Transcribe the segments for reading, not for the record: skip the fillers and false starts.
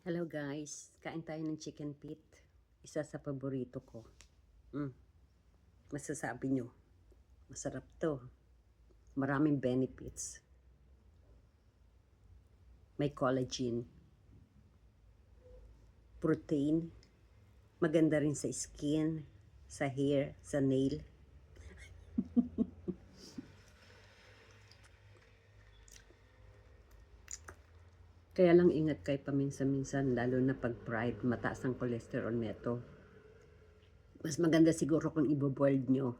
Hello guys, kain tayo ng chicken feet. Isa sa paborito ko. Masasabi nyo, masarap to. Maraming benefits. May collagen, protein, maganda rin sa skin, sa hair, sa nail. Kaya lang ingat kayo paminsan-minsan, lalo na pag fried, mataas ang cholesterol neto. Mas maganda siguro kung i-boiled nyo.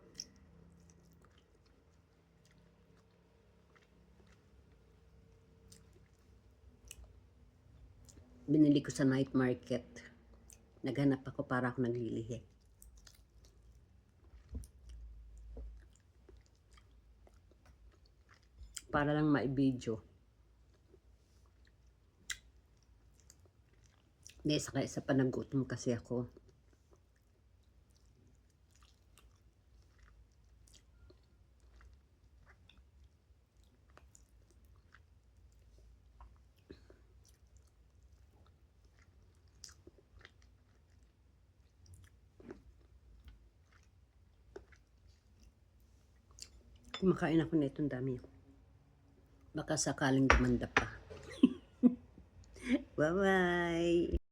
Binili ko sa night market. Naghanap ako para ako naglilihi. Para lang ma-video. Hindi, saka isa pa nagutom kasi ako. Kumakain ako na itong dami. Baka sakaling gumanda pa. Bye-bye!